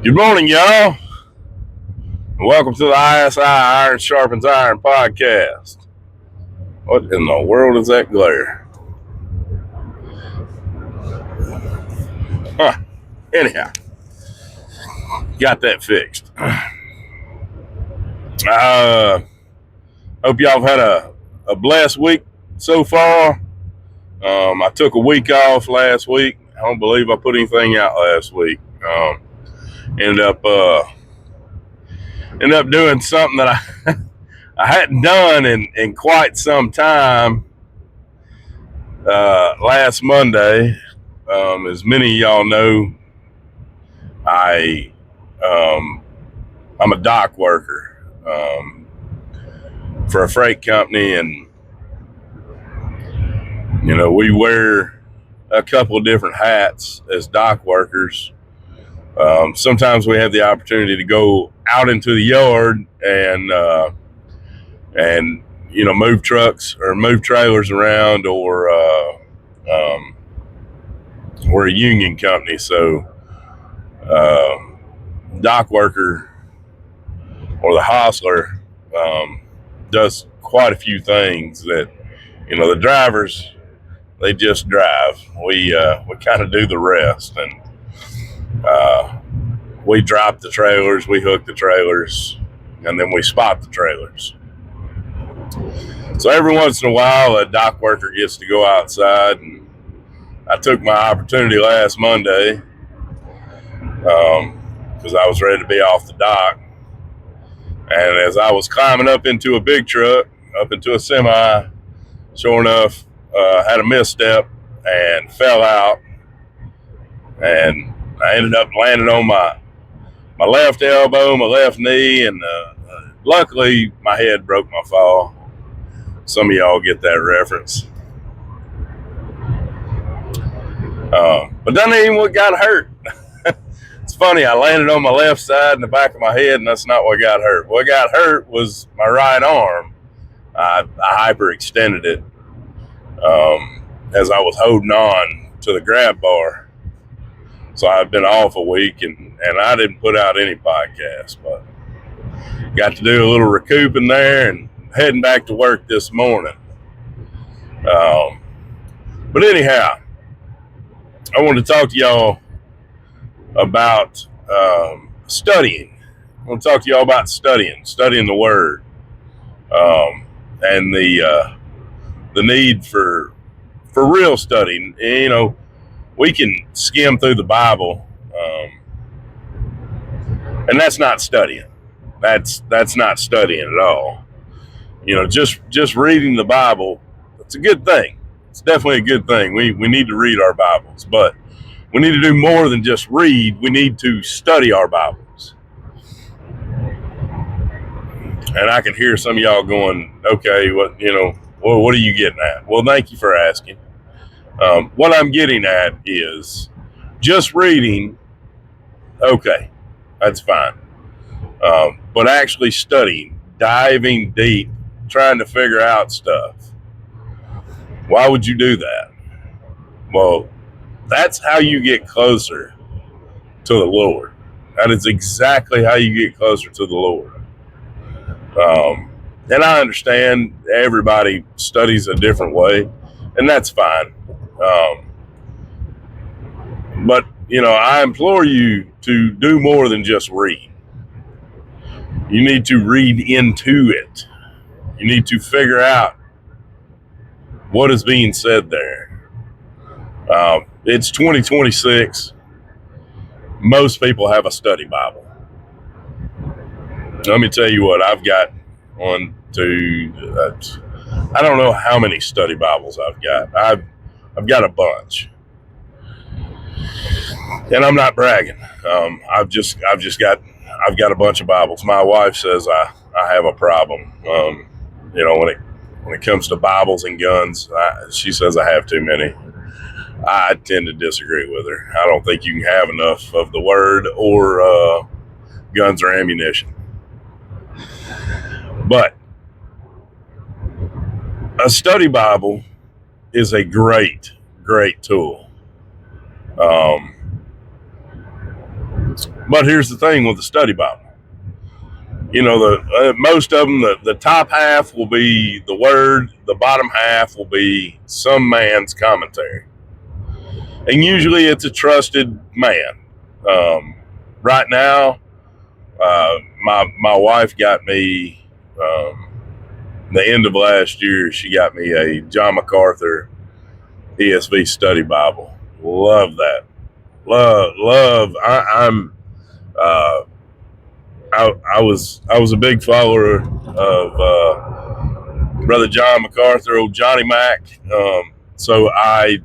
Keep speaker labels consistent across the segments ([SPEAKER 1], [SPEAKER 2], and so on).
[SPEAKER 1] Good morning, y'all. Welcome to the ISI Iron Sharpens Iron podcast. What in the world is that glare? Huh. Anyhow, got that fixed. Hope y'all have had a blessed week so far. I took a week off last week. I don't believe I put anything out last week. Ended up doing something that I hadn't done in quite some time. Last Monday, as many of y'all know, I'm a dock worker for a freight company, and we wear a couple of different hats as dock workers. Sometimes we have the opportunity to go out into the yard and move trucks or move trailers around, or we're a union company, so dock worker or the hostler does quite a few things that the drivers, they just drive. We kind of do the rest, and we drop the trailers, we hook the trailers, and then we spot the trailers. So every once in a while, a dock worker gets to go outside, and I took my opportunity last Monday because I was ready to be off the dock. And as I was climbing up into a big truck, up into a semi, sure enough, had a misstep and fell out. And I ended up landing on my left elbow, my left knee, and luckily my head broke my fall. Some of y'all get that reference. But that ain't even what got hurt. It's funny, I landed on my left side in the back of my head, and that's not what got hurt. What got hurt was my right arm. I hyperextended it as I was holding on to the grab bar. So I've been off a week, and I didn't put out any podcasts, but got to do a little recouping there and heading back to work this morning. But anyhow, I want to talk to y'all about studying. I want to talk to y'all about studying the Word, and the need for real studying. We can skim through the Bible, and that's not studying. That's not studying at all. Just reading the Bible, it's a good thing. It's definitely a good thing. We need to read our Bibles, but we need to do more than just read. We need to study our Bibles. And I can hear some of y'all going, okay, what are you getting at? Well, thank you for asking. What I'm getting at is just reading, okay, that's fine. But actually studying, diving deep, trying to figure out stuff. Why would you do that? Well, that's how you get closer to the Lord. That is exactly how you get closer to the Lord. And I understand everybody studies a different way, and that's fine. But, I implore you to do more than just read. You need to read into it. You need to figure out what is being said there. It's 2026. Most people have a study Bible. Let me tell you what, I've got I don't know how many study Bibles I've got. I've got a bunch. And I'm not bragging. I've got a bunch of Bibles. My wife says I have a problem. When it comes to Bibles and guns, she says I have too many. I tend to disagree with her. I don't think you can have enough of the Word or guns or ammunition. But a study Bible is a great tool. But here's the thing with the study Bible. Most of them, the top half will be the Word, the bottom half will be some man's commentary, and usually it's a trusted man. Right now, my wife got me the end of last year. She got me a John MacArthur ESV study Bible. Love that. Love. I was a big follower of Brother John MacArthur, old Johnny Mac. So I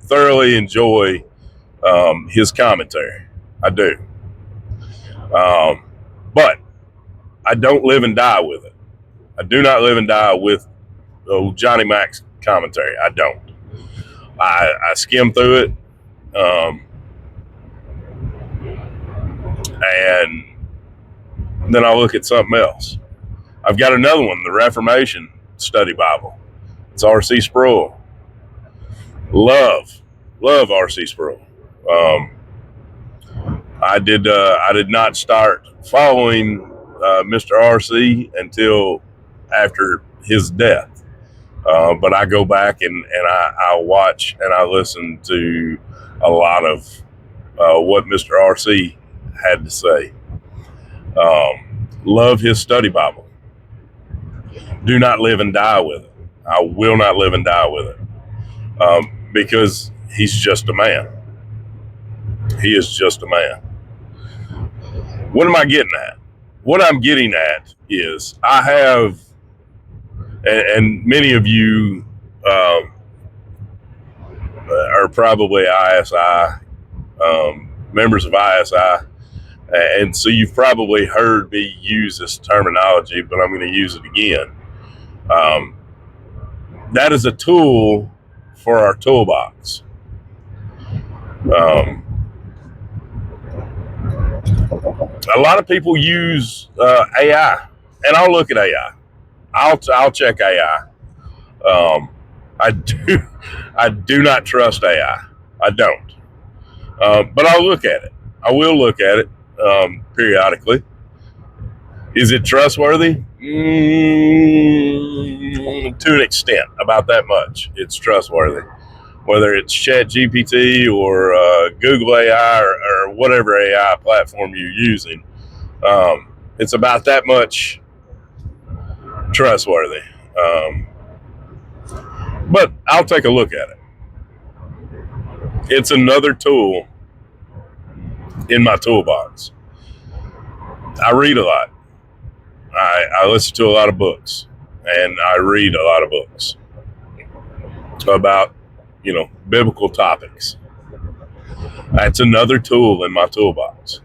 [SPEAKER 1] thoroughly enjoy his commentary. I do. But I don't live and die with it. I do not live and die with old Johnny Mac's commentary. I don't. I skim through it. And then I look at something else. I've got another one, the Reformation Study Bible. It's R.C. Sproul. Love R.C. Sproul. I did not start following Mr. R.C. until after his death. But I go back and I watch and I listen to a lot of what Mr. R.C. had to say. Love his study Bible. Do not live and die with it. I will not live and die with it. Because he's just a man. He is just a man. What am I getting at? What I'm getting at is I have, and many of you are probably ISI, members of ISI, and so you've probably heard me use this terminology, but I'm going to use it again. That is a tool for our toolbox. A lot of people use AI, and I'll look at AI. I'll check AI. I do not trust AI. I don't. But I'll look at it. I will look at it periodically. Is it trustworthy? To an extent, about that much. It's trustworthy. Whether it's ChatGPT or Google AI or whatever AI platform you're using, it's about that much trustworthy. But I'll take a look at it. It's another tool in my toolbox. I read a lot. I listen to a lot of books, and I read a lot of books about, biblical topics. That's another tool in my toolbox.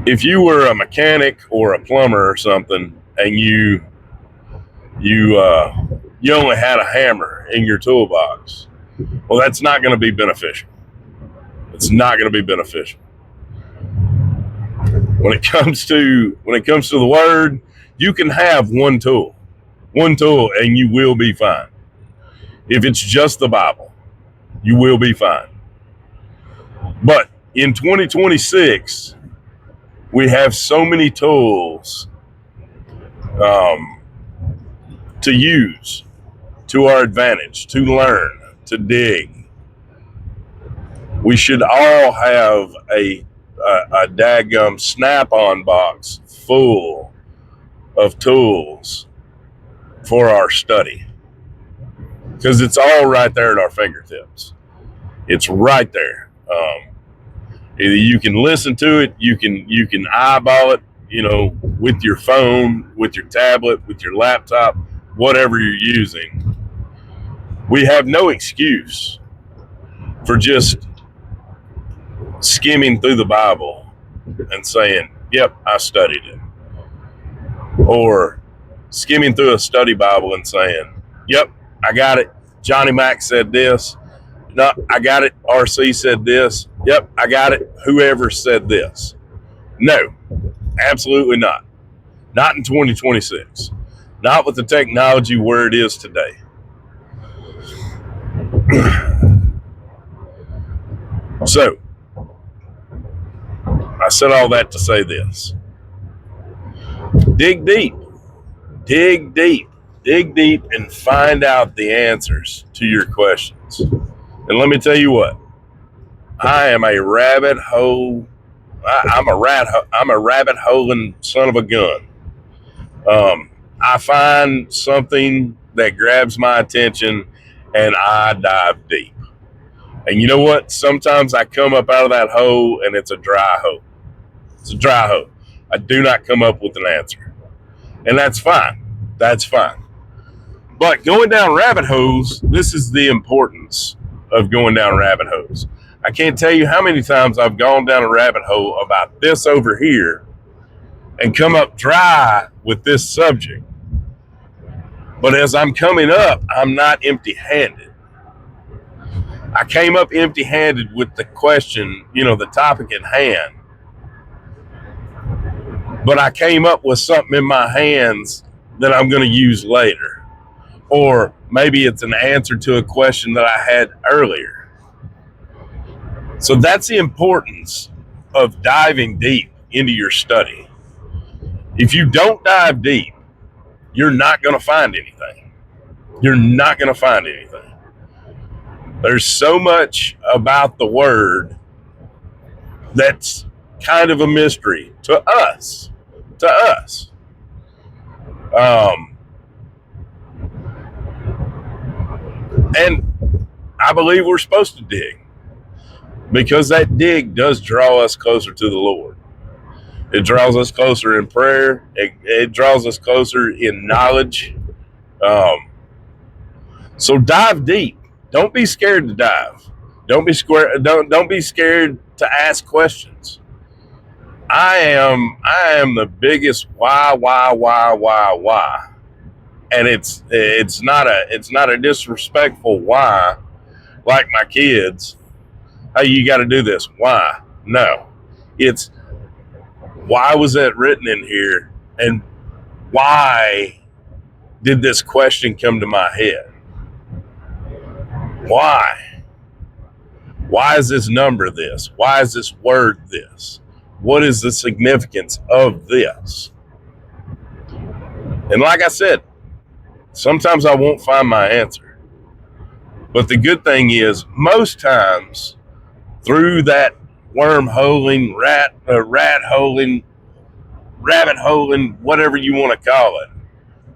[SPEAKER 1] If you were a mechanic or a plumber or something, and you only had a hammer in your toolbox, well, that's not going to be beneficial. It's not going to be beneficial. When it comes to the Word, you can have one tool, and you will be fine. If it's just the Bible, you will be fine. But in 2026, we have so many tools to use to our advantage, to learn, to dig. We should all have a daggum Snap-on box full of tools for our study, because it's all right there at our fingertips. It's right there. Either you can listen to it, you can eyeball it, with your phone, with your tablet, with your laptop, whatever you're using. We have no excuse for just skimming through the Bible and saying, yep, I studied it. Or skimming through a study Bible and saying, yep, I got it. Johnny Mac said this. No, I got it. RC said this. Yep, I got it. Whoever said this. No, absolutely not. Not in 2026. Not with the technology where it is today. So, I said all that to say this. Dig deep. Dig deep. Dig deep and find out the answers to your questions. And let me tell you what. I am a rabbit hole. I'm a rabbit holing son of a gun. I find something that grabs my attention and I dive deep. And you know what? Sometimes I come up out of that hole and it's a dry hole. It's a dry hole. I do not come up with an answer. And that's fine. That's fine. But going down rabbit holes, this is the importance of going down rabbit holes. I can't tell you how many times I've gone down a rabbit hole about this over here and come up dry with this subject. But as I'm coming up, I'm not empty-handed. I came up empty-handed with the question, the topic at hand. But I came up with something in my hands that I'm going to use later. Or maybe it's an answer to a question that I had earlier. So that's the importance of diving deep into your study. If you don't dive deep, you're not going to find anything. You're not going to find anything. There's so much about the word that's kind of a mystery to us. And I believe we're supposed to dig, because that dig does draw us closer to the Lord. It draws us closer in prayer. It draws us closer in knowledge. So dive deep. Don't be scared to dive. Don't be scared to ask questions. I am the biggest why, and it's not a disrespectful why, like my kids. Hey, you got to do this. Why? No, it's why was that written in here, and why did this question come to my head? Why? Why is this number this? Why is this word this? What is the significance of this? And like I said, sometimes I won't find my answer. But the good thing is, most times, through that wormholing, rat-holing, rabbit-holing, whatever you want to call it,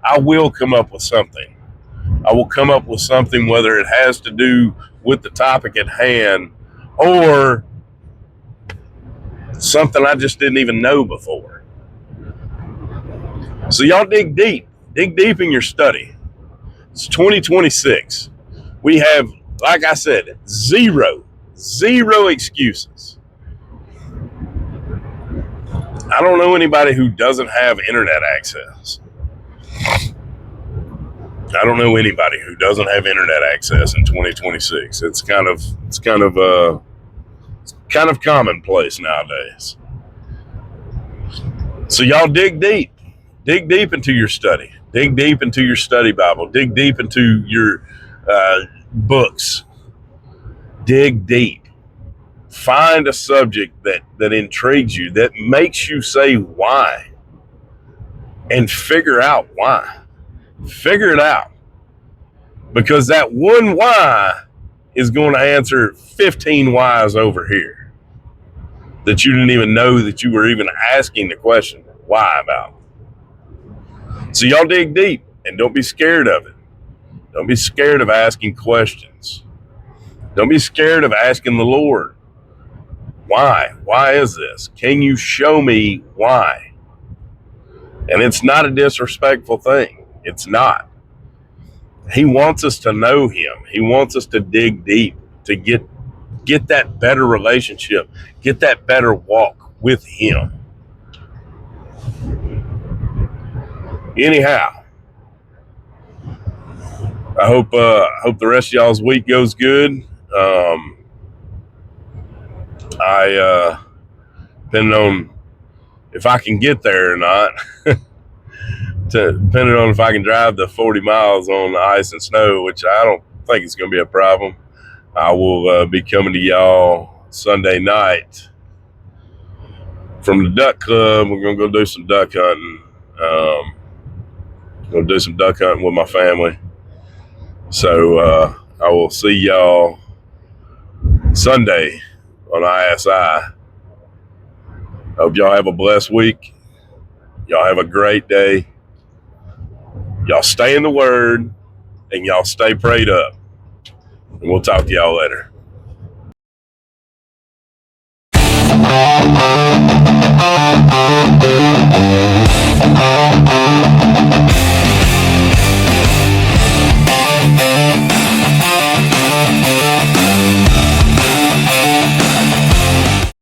[SPEAKER 1] I will come up with something. I will come up with something, whether it has to do with the topic at hand or something I just didn't even know before. So y'all dig deep. Dig deep in your study. It's 2026. We have, like I said, zero excuses. I don't know anybody who doesn't have internet access. I don't know anybody who doesn't have internet access in 2026. It's kind of commonplace nowadays. So y'all dig deep. Dig deep into your study. Dig deep into your study Bible. Dig deep into your books. Dig deep. Find a subject that intrigues you, that makes you say why, and figure out why. Figure it out. Because that one why is going to answer 15 whys over here that you didn't even know that you were even asking the question why about. So y'all dig deep and don't be scared of it. Don't be scared of asking questions. Don't be scared of asking the Lord, why? Why is this? Can you show me why? And it's not a disrespectful thing. It's not. He wants us to know him. He wants us to dig deep, to get that better relationship, get that better walk with him. Anyhow, I hope the rest of y'all's week goes good. Depending on if I can get there or not, depending on if I can drive the 40 miles on the ice and snow, which I don't think is going to be a problem, I will be coming to y'all Sunday night from the duck club. We're gonna go do some duck hunting. Gonna do some duck hunting with my family. So I will see y'all Sunday on ISI. Hope y'all have a blessed week. Y'all have a great day. Y'all stay in the Word, and y'all stay prayed up. And we'll talk to y'all later.